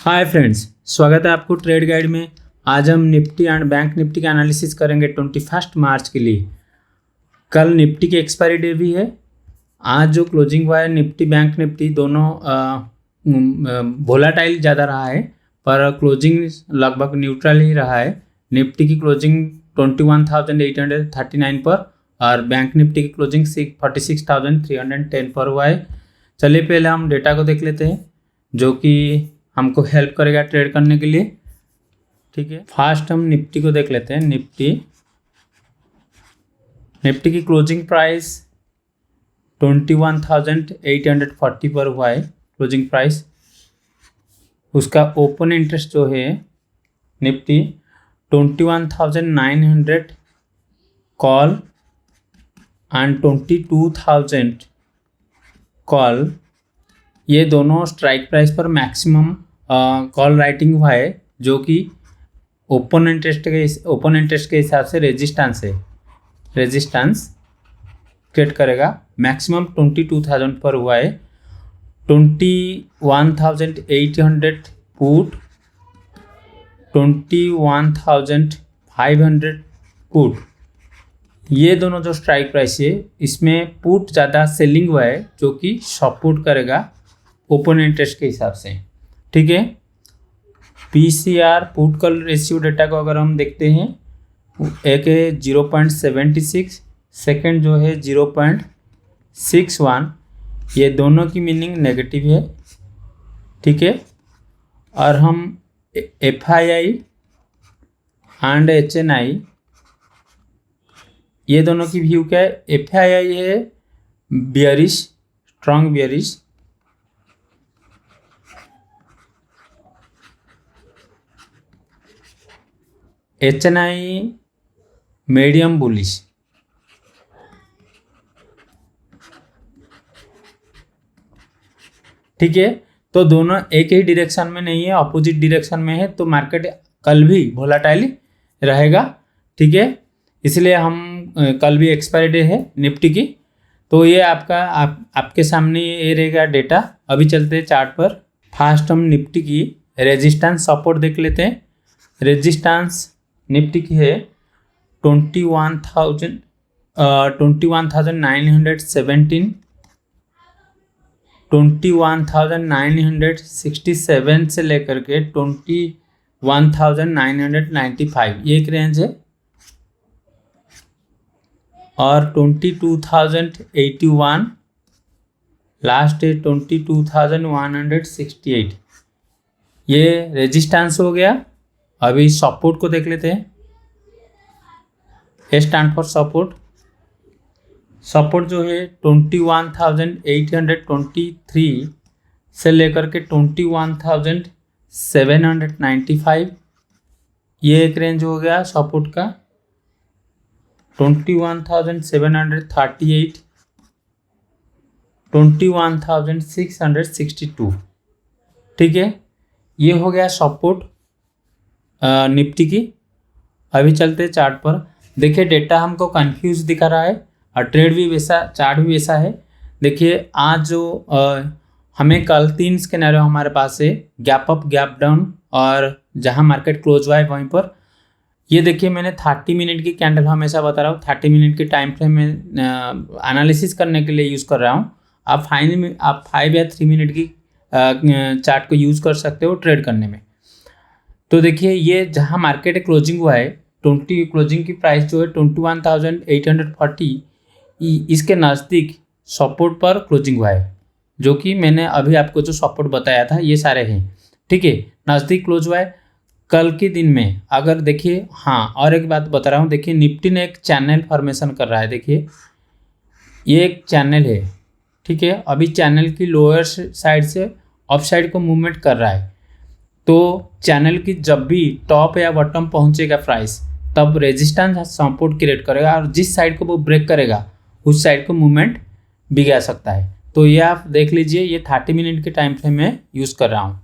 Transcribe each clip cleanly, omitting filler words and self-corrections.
Hi friends, स्वागत है आपको ट्रेड गाइड में। आज हम निफ्टी एंड बैंक निफ्टी का एनालिसिस करेंगे 21 मार्च के लिए। कल निफ्टी की एक्सपायरी डे भी है। आज जो क्लोजिंग हुआ है निफ्टी बैंक निफ्टी दोनों वोलाटाइल ज़्यादा रहा है, पर क्लोजिंग लगभग न्यूट्रल ही रहा है। निफ्टी की क्लोजिंग 21,839 पर और बैंक निफ्टी की क्लोजिंग 46,310 पर हुआ है। चलिए पहले हम डेटा को देख लेते हैं जो कि हमको हेल्प करेगा ट्रेड करने के लिए। ठीक है, फास्ट हम निफ्टी को देख लेते हैं। निफ्टी की क्लोजिंग प्राइस 21,840 पर हुआ है क्लोजिंग प्राइस। उसका ओपन इंटरेस्ट जो है निफ्टी 21,900 कॉल एंड 22,000 कॉल, ये दोनों स्ट्राइक प्राइस पर मैक्सिमम कॉल राइटिंग हुआ है, जो कि ओपन इंटरेस्ट के हिसाब से रेजिस्टेंस क्रिएट करेगा। मैक्सिमम 22,000 पर हुआ है। 21,800 पुट, 21,500 पुट, ये दोनों जो स्ट्राइक प्राइस है इसमें पुट ज़्यादा सेलिंग हुआ है, जो कि सपोर्ट करेगा ओपन इंटरेस्ट के हिसाब से। ठीक है, PCR put call ratio data को अगर हम देखते हैं, एक है 0.76, सेकंड जो है 0.61, ये दोनों की मीनिंग नेगेटिव है। ठीक है, और हम एफआईआई एंड एचएनआई, ये दोनों की व्यू क्या है? एफआईआई है bearish, strong bearish, HNI medium bullish. ठीक है, तो दोनों एक ही डायरेक्शन में नहीं है, अपोजिट डायरेक्शन में है, तो मार्केट कल भी वोलेटाइल रहेगा। ठीक है, इसलिए हम कल भी एक्सपायरी डे है निफ्टी की, तो ये आपके सामने ये रहेगा डेटा। अभी चलते हैं चार्ट पर। फास्ट हम निफ्टी की रेजिस्टेंस सपोर्ट देख लेते हैं। रेजिस्टेंस निफ्टी की है 21,917, 21,967 से लेकर के 21,995, ये एक रेंज है। और 22,081 लास्ट है 22,168, ये रेजिस्टेंस हो गया। अभी सपोर्ट को देख लेते हैं। ए स्टैंड फॉर सपोर्ट जो है 21,823 से लेकर के 21,795, ये एक रेंज हो गया सपोर्ट का। 21,738, 21,662। ठीक है, ये हो गया सपोर्ट निफ्टी की। अभी चलते चार्ट पर। देखिए डेटा हमको कंफ्यूज दिखा रहा है और ट्रेड भी वैसा, चार्ट भी वैसा है। देखिए आज जो हमें कल 3 स्केनरियो हमारे पास है, गैप अप, गैप डाउन, और जहां मार्केट क्लोज हुआ है वहीं पर। ये देखिए मैंने 30 मिनट की कैंडल हमेशा बता रहा हूँ, 30 मिनट की टाइम फ्रेम में एनालिसिस करने के लिए यूज़ कर रहा हूँ। आप 5 या 3 मिनट की चार्ट को यूज़ कर सकते हो ट्रेड करने में। तो देखिए ये जहाँ मार्केट क्लोजिंग हुआ है, क्लोजिंग की प्राइस जो है 21,840, इसके नज़दीक सपोर्ट पर क्लोजिंग हुआ है, जो कि मैंने अभी आपको जो सपोर्ट बताया था ये सारे हैं। ठीक है, नज़दीक क्लोज हुआ है कल के दिन में। अगर देखिए, हाँ और एक बात बता रहा हूँ, देखिए निफ्टी ने एक चैनल फॉर्मेशन कर रहा है। देखिए ये एक चैनल है। ठीक है, अभी चैनल की लोअर साइड से अप साइड को मूवमेंट कर रहा है, तो चैनल की जब भी टॉप या बॉटम पहुंचेगा प्राइस, तब रेजिस्टेंस सपोर्ट क्रिएट करेगा, और जिस साइड को वो ब्रेक करेगा उस साइड को मूवमेंट बिगा सकता है। तो ये आप देख लीजिए, ये 30 मिनट के टाइम फ्रेम में यूज़ कर रहा हूँ।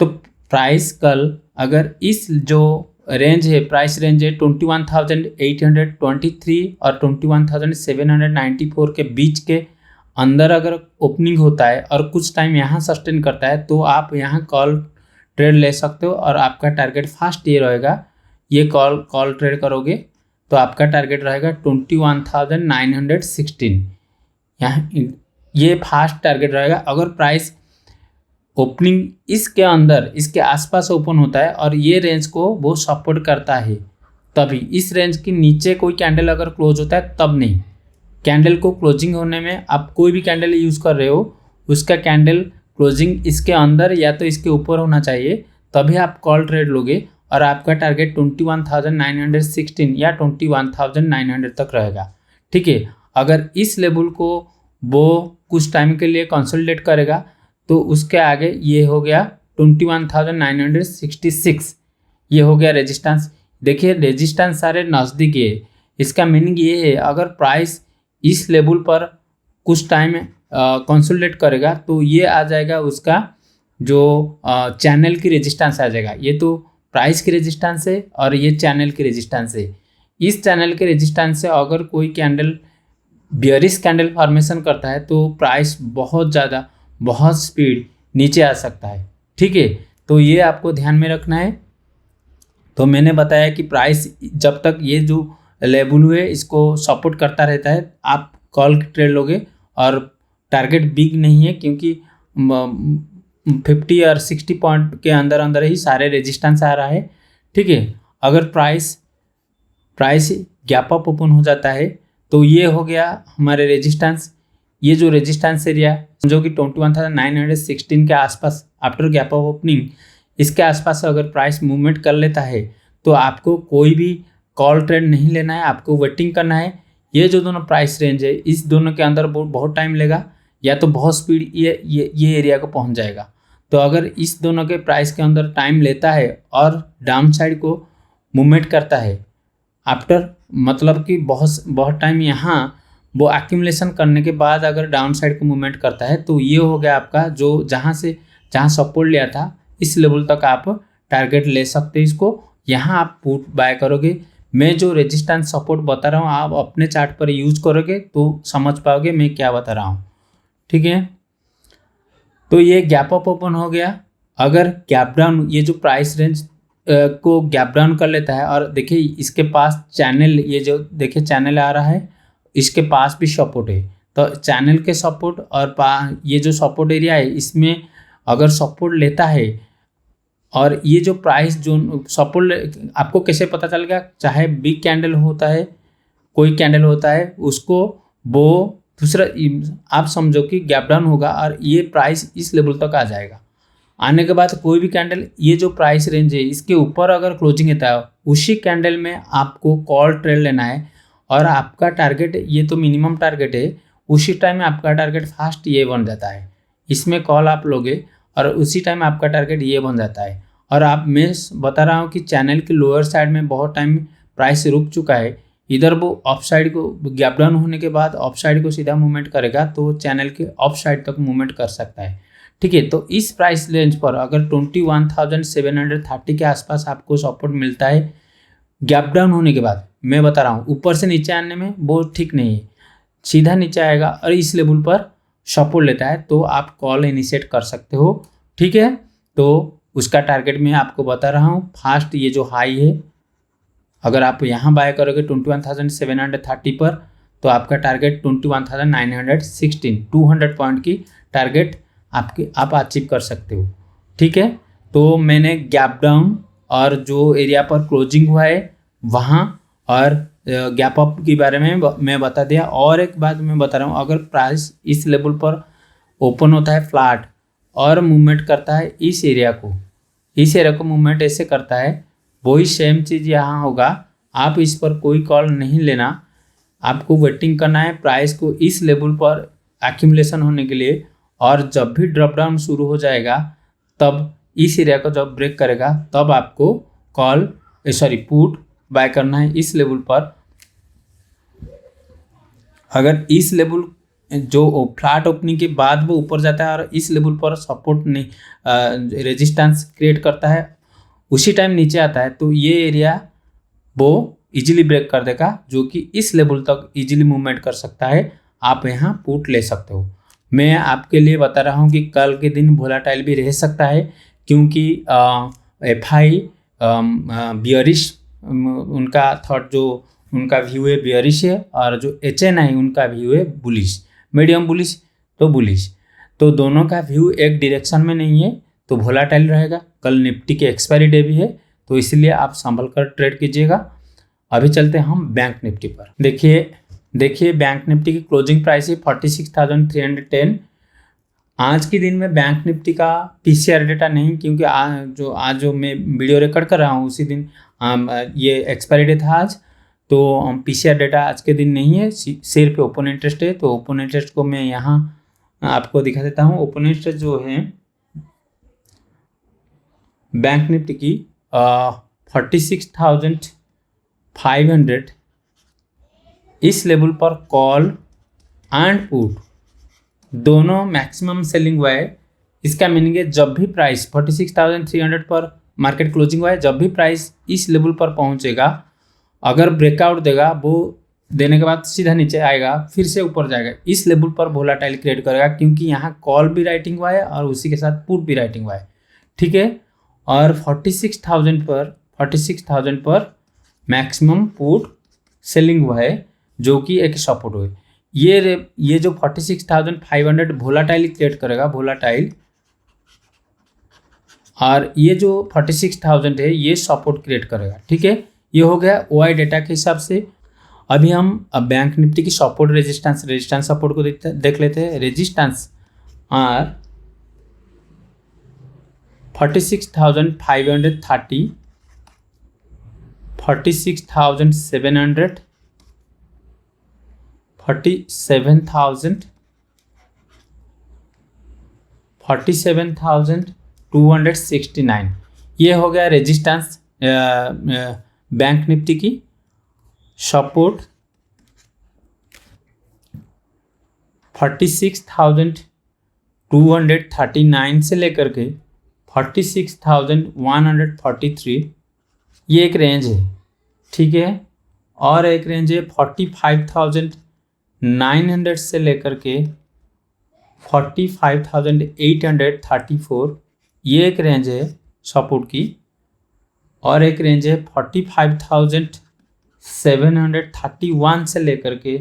तो प्राइस कल अगर इस जो रेंज है, प्राइस रेंज है 21,823 और 21,794 के बीच के अंदर अगर ओपनिंग होता है और कुछ टाइम यहाँ सस्टेन करता है तो आप यहाँ कॉल ट्रेड ले सकते हो और आपका टारगेट फास्ट ये रहेगा, ये कॉल ट्रेड करोगे तो आपका टारगेट रहेगा 21,916। यहाँ ये फास्ट टारगेट रहेगा। अगर प्राइस ओपनिंग इसके अंदर इसके आसपास ओपन होता है और ये रेंज को वो सपोर्ट करता है तभी, इस रेंज के नीचे कोई कैंडल अगर क्लोज होता है तब नहीं। कैंडल को क्लोजिंग होने में आप कोई भी कैंडल यूज़ कर रहे हो उसका कैंडल क्लोजिंग इसके अंदर या तो इसके ऊपर होना चाहिए, तभी आप कॉल ट्रेड लोगे और आपका टारगेट 21,916 या 21,900 तक रहेगा। ठीक है, अगर इस लेवल को वो कुछ टाइम के लिए कंसोलिडेट करेगा तो उसके आगे ये हो गया 21,966, ये हो गया रेजिस्टेंस। देखिए रेजिस्टेंस सारे नज़दीक है, इसका मीनिंग ये है अगर प्राइस इस लेवल पर कुछ टाइम कंसोलिडेट करेगा तो ये आ जाएगा उसका जो चैनल की रेजिस्टेंस आ जाएगा। ये तो प्राइस की रेजिस्टेंस है और ये चैनल की रेजिस्टेंस है। इस चैनल के रेजिस्टेंस से अगर कोई कैंडल बियरिश कैंडल फॉर्मेशन करता है तो प्राइस बहुत स्पीड नीचे आ सकता है। ठीक है, तो ये आपको ध्यान में रखना है। तो मैंने बताया कि प्राइस जब तक ये जो लेवल हुए इसको सपोर्ट करता रहता है आप कॉल ट्रेड लोगे और टारगेट बिग नहीं है क्योंकि 50 और 60 पॉइंट के अंदर ही सारे रेजिस्टेंस आ रहा है। ठीक है, अगर प्राइस गैप अप ओपन हो जाता है तो ये हो गया हमारे रेजिस्टेंस। ये जो रेजिस्टेंस एरिया जो कि 21,916 के आसपास आफ्टर गैप अप ओपनिंग, इसके आसपास अगर प्राइस मूवमेंट कर लेता है तो आपको कोई भी कॉल ट्रेड नहीं लेना है, आपको वेटिंग करना है। ये जो दोनों प्राइस रेंज है इस दोनों के अंदर बहुत टाइम लेगा या तो बहुत स्पीड ये एरिया को पहुंच जाएगा। तो अगर इस दोनों के प्राइस के अंदर टाइम लेता है और डाउन साइड को मूवमेंट करता है आफ्टर, मतलब कि बहुत टाइम यहाँ वो एक्यूमुलेशन करने के बाद अगर डाउन साइड को मूवमेंट करता है तो ये हो गया आपका जो जहाँ सपोर्ट लिया था इस लेवल तक आप टारगेट ले सकते हैं इसको। यहाँ आप पुट बाय करोगे। मैं जो रेजिस्टेंस सपोर्ट बता रहा हूँ आप अपने चार्ट पर यूज करोगे तो समझ पाओगे मैं क्या बता रहा हूँ। ठीक है, तो ये गैप अप ओपन हो गया। अगर गैप डाउन ये जो प्राइस रेंज को गैप डाउन कर लेता है और देखिए इसके पास चैनल, ये जो देखिए चैनल आ रहा है इसके पास भी सपोर्ट है, तो चैनल के सपोर्ट और ये जो सपोर्ट एरिया है इसमें अगर सपोर्ट लेता है और ये जो प्राइस जो सपोर्ट आपको कैसे पता चलेगा, चाहे बिग कैंडल होता है कोई कैंडल होता है उसको वो दूसरा आप समझो कि गैप डाउन होगा और ये प्राइस इस लेवल तक आ जाएगा। आने के बाद कोई भी कैंडल ये जो प्राइस रेंज है इसके ऊपर अगर क्लोजिंग होता है उसी कैंडल में आपको कॉल ट्रेड लेना है और आपका टारगेट ये तो मिनिमम टारगेट है, उसी टाइम में आपका टारगेट फास्ट ये बन जाता है। इसमें कॉल आप लोगे और उसी टाइम आपका टारगेट ये बन जाता है। और मैं बता रहा हूँ कि चैनल के लोअर साइड में बहुत टाइम प्राइस रुक चुका है, इधर वो अप साइड को गैप डाउन होने के बाद अप साइड को सीधा मूवमेंट करेगा तो चैनल के अप साइड तक मूवमेंट कर सकता है। ठीक है, तो इस प्राइस रेंज पर अगर 21,730 के आसपास आपको सपोर्ट मिलता है गैप डाउन होने के बाद, मैं बता रहा हूँ ऊपर से नीचे आने में वो ठीक नहीं है, सीधा नीचे आएगा और इस लेवल पर सपोर्ट लेता है तो आप कॉल इनिशिएट कर सकते हो। ठीक है, तो उसका टारगेट मैं आपको बता रहा हूँ फास्ट ये जो हाई है अगर आप यहाँ बाय करोगे 21,730 पर तो आपका टारगेट 21,916, 200 पॉइंट की टारगेट आप अचीव कर सकते हो। ठीक है, तो मैंने गैप डाउन और जो एरिया पर क्लोजिंग हुआ है वहाँ और गैप अप के बारे में मैं बता दिया। और एक बात मैं बता रहा हूँ, अगर प्राइस इस लेवल पर ओपन होता है फ्लैट और मूवमेंट करता है इस एरिया को मूवमेंट ऐसे करता है, वही सेम चीज़ यहाँ होगा। आप इस पर कोई कॉल नहीं लेना, आपको वेटिंग करना है प्राइस को इस लेवल पर एक्यूमुलेशन होने के लिए, और जब भी ड्रॉप डाउन शुरू हो जाएगा तब इस एरिया को जब ब्रेक करेगा तब आपको पुट बाय करना है इस लेवल पर। अगर इस लेवल जो फ्लैट ओपनिंग के बाद वो ऊपर जाता है और इस लेवल पर सपोर्ट नहीं रेजिस्टेंस क्रिएट करता है उसी टाइम नीचे आता है तो ये एरिया वो इजीली ब्रेक कर देगा, जो कि इस लेवल तक इजीली मूवमेंट कर सकता है। आप यहाँ पुट ले सकते हो। मैं आपके लिए बता रहा हूँ कि कल के दिन वोलेटाइल भी रह सकता है, क्योंकि FI बियरिश उनका थॉट जो उनका व्यू है बियरिश है, और जो HNI उनका व्यू है बुलिश, मीडियम बुलिश तो बुलिश। तो दोनों का व्यू एक डायरेक्शन में नहीं है, तो वोलेटाइल रहेगा। कल निफ्टी के एक्सपायरी डे भी है, तो इसलिए आप संभल कर ट्रेड कीजिएगा। अभी चलते हैं हम बैंक निफ्टी पर। देखिए बैंक निफ्टी की क्लोजिंग प्राइस है 46,310। आज के दिन में बैंक निफ्टी का PCR डेटा नहीं, क्योंकि आज जो मैं वीडियो रिकॉर्ड कर रहा हूँ उसी दिन ये एक्सपायरी डे था आज, तो PCR डेटा आज के दिन नहीं है। शेयर पे ओपन इंटरेस्ट है, तो ओपन इंटरेस्ट को मैं यहाँ आपको दिखा देता हूँ। ओपन इंटरेस्ट जो है बैंक निफ्टी की 46,500 इस लेवल पर कॉल एंड पुट दोनों मैक्सिमम सेलिंग हुआ है। इसका मीनिंग है जब भी प्राइस 46,300 पर मार्केट क्लोजिंग हुआ है, जब भी प्राइस इस लेवल पर पहुंचेगा, अगर ब्रेकआउट देगा, वो देने के बाद सीधा नीचे आएगा, फिर से ऊपर जाएगा, इस लेवल पर वोलेटाइल क्रिएट करेगा, क्योंकि यहाँ कॉल भी राइटिंग हुआ है और उसी के साथ पुट भी राइटिंग हुआ है। ठीक है, और 46,000 पर मैक्सिमम पुट सेलिंग हुआ है, जो कि एक सपोर्ट हुए। ये जो 46,500 वोलेटाइल क्रिएट करेगा, वोलेटाइल, और ये जो 46,000 है ये सपोर्ट क्रिएट करेगा। ठीक है, ये हो गया OI डेटा के हिसाब से। अभी हम बैंक निफ्टी की सपोर्ट रेजिस्टेंस सपोर्ट को देख लेते हैं। Resistance R 46,530, 46,700, 47,000, 47,269। ये हो गया रेजिस्टेंस बैंक निफ्टी की। सपोर्ट 46,239 से लेकर के 46,143, ये एक रेंज है। ठीक है, और एक रेंज है 45,900 से लेकर के 45,834, ये एक रेंज है सपोर्ट की। और एक रेंज है 45,731 से लेकर के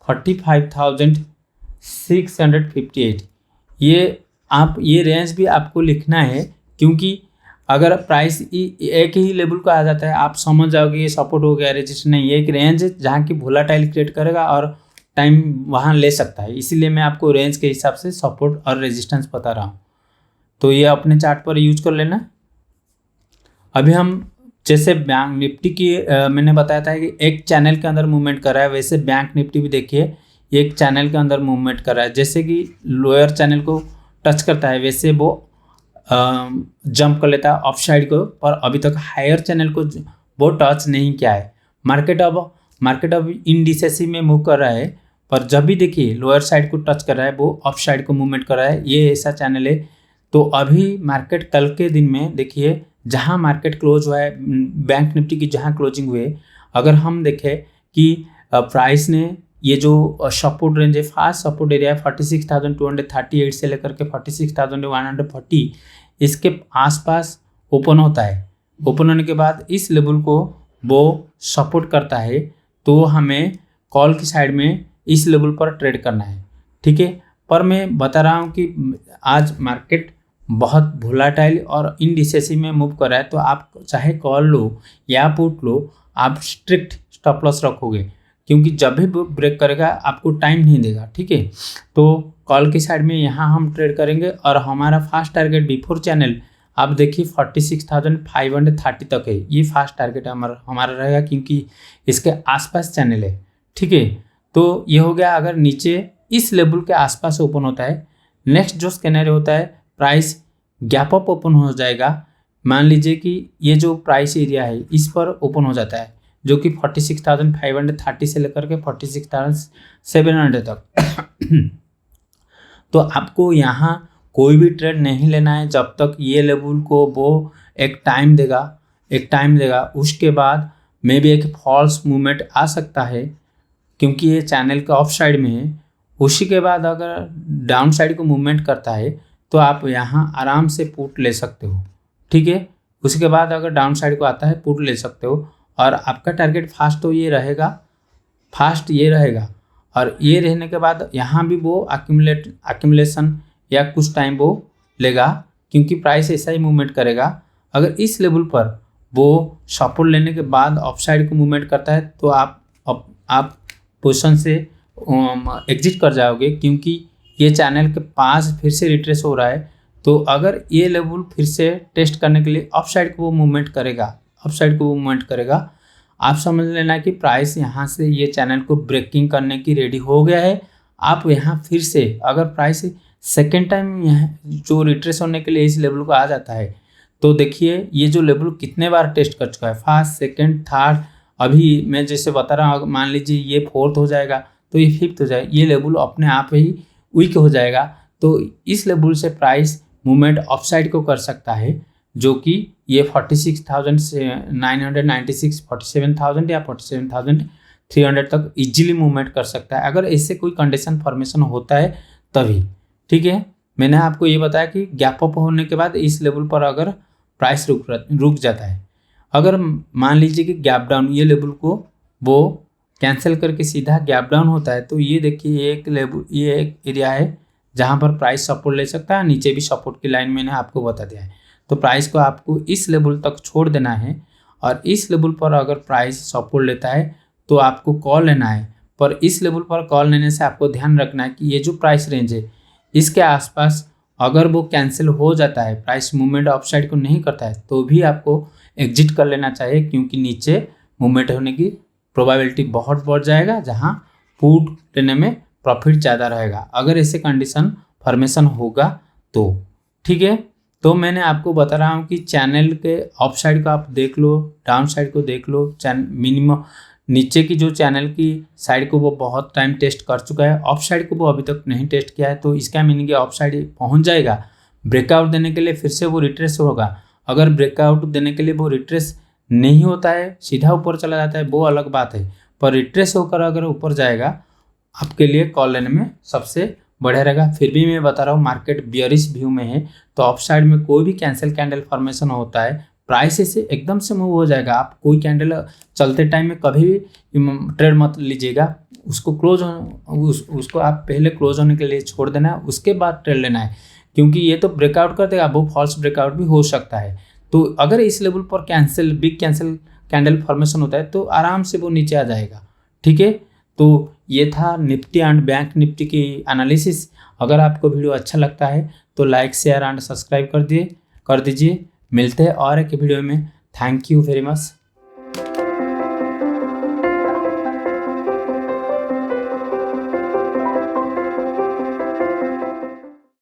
45,658। ये रेंज भी आपको लिखना है, क्योंकि अगर प्राइस एक ही लेवल को आ जाता है, आप समझ जाओगे ये सपोर्ट हो गया, रेजिस्टेंस नहीं। ये एक रेंज है जहाँ की वोलेटाइल क्रिएट करेगा और टाइम वहाँ ले सकता है, इसीलिए मैं आपको रेंज के हिसाब से सपोर्ट और रेजिस्टेंस बता रहा हूँ। तो ये अपने चार्ट पर यूज कर लेना। अभी हम जैसे बैंक निफ्टी की मैंने बताया था कि एक चैनल के अंदर मूवमेंट कर रहा है, वैसे बैंक निफ्टी भी देखिए एक चैनल के अंदर मूवमेंट कर रहा है। जैसे कि लोअर चैनल को टच करता है, वैसे वो जंप कर लेता है अप साइड को, पर अभी तक हायर चैनल को वो टच नहीं किया है। मार्केट अब इनडिसेसिव में मूव कर रहा है, पर जब भी देखिए लोअर साइड को टच कर रहा है, वो अप साइड को मूवमेंट कर रहा है, ये ऐसा चैनल है। तो अभी मार्केट कल के दिन में देखिए जहां मार्केट क्लोज हुआ है, बैंक निफ्टी की जहां क्लोजिंग हुए, अगर हम देखें कि प्राइस ने ये जो सपोर्ट रेंज है, फास्ट सपोर्ट एरिया है 46,238 से लेकर के 46,140, इसके आसपास ओपन होता है। ओपन होने के बाद इस लेवल को वो सपोर्ट करता है, तो हमें कॉल की साइड में इस लेवल पर ट्रेड करना है। ठीक है, पर मैं बता रहा हूँ कि आज मार्केट बहुत वोलेटाइल और इनडिसेसिव में मूव कर रहा है, तो आप चाहे कॉल लो या पुट लो, आप स्ट्रिक्ट स्टॉप लॉस रखोगे, क्योंकि जब भी ब्रेक करेगा आपको टाइम नहीं देगा। ठीक है, तो कॉल की साइड में यहाँ हम ट्रेड करेंगे, और हमारा फास्ट टारगेट बिफोर चैनल आप देखिए 46,530 तक है। ये फास्ट टारगेट हमारा रहेगा, क्योंकि इसके आसपास चैनल है। ठीक है, तो ये हो गया। अगर नीचे इस लेवल के आसपास ओपन होता है, नेक्स्ट जो स्कैनर होता है, प्राइस गैप अप ओपन हो जाएगा। मान लीजिए कि ये जो प्राइस एरिया है इस पर ओपन हो जाता है, जो कि 46,530 से लेकर के 46,700 तक। तो आपको यहाँ कोई भी ट्रेड नहीं लेना है जब तक ये लेवल को वो एक टाइम देगा। उसके बाद मे भी एक फॉल्स मूवमेंट आ सकता है, क्योंकि ये चैनल के ऑफ साइड में है। उसी के बाद अगर डाउन साइड को मूवमेंट करता है तो आप यहाँ आराम से पुट ले सकते हो, ठीक है। उसके बाद अगर डाउन साइड को आता है पुट ले सकते हो, और आपका टारगेट फास्ट तो ये रहेगा, फास्ट ये रहेगा, और ये रहने के बाद यहाँ भी वो एक्यूमुलेशन या कुछ टाइम वो लेगा, क्योंकि प्राइस ऐसा ही मूवमेंट करेगा। अगर इस लेवल पर वो सपोर्ट लेने के बाद अप साइड को मूवमेंट करता है तो आप पोजीशन से एग्जिट कर जाओगे, क्योंकि ये चैनल के पास फिर से रिट्रेस हो रहा है। तो अगर ये लेवल फिर से टेस्ट करने के लिए अप साइड को वो मूवमेंट करेगा, अप साइड को वो मूवमेंट करेगा, आप समझ लेना कि प्राइस यहाँ से ये चैनल को ब्रेकिंग करने की रेडी हो गया है। आप यहाँ फिर से अगर प्राइस सेकेंड टाइम यहाँ जो रिट्रेस होने के लिए इस लेवल को आ जाता है तो देखिए ये जो लेवल कितने बार टेस्ट कर चुका है, फर्स्ट, सेकेंड, थर्ड, अभी मैं जैसे बता रहा हूँ, मान लीजिए ये फोर्थ हो जाएगा तो ये फिफ्थ हो जाएगा, ये लेवल अपने आप ही वीक हो जाएगा। तो इस लेवल से प्राइस मूवमेंट अप साइड को कर सकता है, जो कि ये 46,996, 47,000 या 47,300 तक इजीली मूवमेंट कर सकता है, अगर ऐसे कोई कंडीशन फॉर्मेशन होता है तभी, ठीक है। मैंने आपको ये बताया कि गैप अप होने के बाद इस लेवल पर अगर प्राइस रुक जाता है, अगर मान लीजिए कि गैप डाउन ये लेवल को वो कैंसिल करके सीधा गैप डाउन होता है, तो ये देखिए एक लेवल, ये एक एरिया है जहाँ पर प्राइस सपोर्ट ले सकता है, नीचे भी सपोर्ट की लाइन मैंने आपको बता दिया है। तो प्राइस को आपको इस लेवल तक छोड़ देना है, और इस लेवल पर अगर प्राइस सपोर्ट लेता है तो आपको कॉल लेना है। पर इस लेवल पर कॉल लेने से आपको ध्यान रखना है कि ये जो प्राइस रेंज है इसके आसपास अगर वो कैंसिल हो जाता है, प्राइस मूवमेंट अप साइड को नहीं करता है, तो भी आपको एग्जिट कर लेना चाहिए, क्योंकि नीचे मूवमेंट होने की प्रोबेबिलिटी बहुत बढ़ जाएगा, जहाँ पुट लेने में प्रॉफिट ज़्यादा रहेगा अगर ऐसे कंडीशन फॉर्मेशन होगा तो, ठीक है। तो मैंने आपको बता रहा हूँ कि चैनल के अप साइड को आप देख लो, डाउन साइड को देख लो, मिनिमम नीचे की जो चैनल की साइड को वो बहुत टाइम टेस्ट कर चुका है, अप साइड को वो अभी तक नहीं टेस्ट किया है, तो इसका मीनिंग अप साइड पहुँच जाएगा। ब्रेकआउट देने के लिए फिर से वो रिट्रेस होगा, अगर ब्रेकआउट देने के लिए वो रिट्रेस नहीं होता है, सीधा ऊपर चला जाता है, वो अलग बात है, पर रिट्रेस होकर अगर ऊपर जाएगा आपके लिए कॉल लेने में सबसे बढ़िया रहेगा। फिर भी मैं बता रहा हूँ मार्केट बियरिश व्यू में है, तो अप साइड में कोई भी कैंसिल कैंडल फॉर्मेशन होता है प्राइस से एकदम से मूव हो जाएगा। आप कोई कैंडल चलते टाइम में कभी भी ट्रेड मत लीजिएगा, उसको उसको आप पहले क्लोज होने के लिए छोड़ देना है, उसके बाद ट्रेड लेना है, क्योंकि ये तो ब्रेकआउट कर देगा, वो फॉल्स ब्रेकआउट भी हो सकता है। तो अगर इस लेवल पर बिग कैंसिल कैंडल फॉर्मेशन होता है तो आराम से वो नीचे आ जाएगा, ठीक है। तो ये था निफ्टी एंड बैंक निफ्टी की एनालिसिस। अगर आपको वीडियो अच्छा लगता है तो लाइक, शेयर एंड सब्सक्राइब कर दीजिए। मिलते हैं और एक वीडियो में। Thank you very much.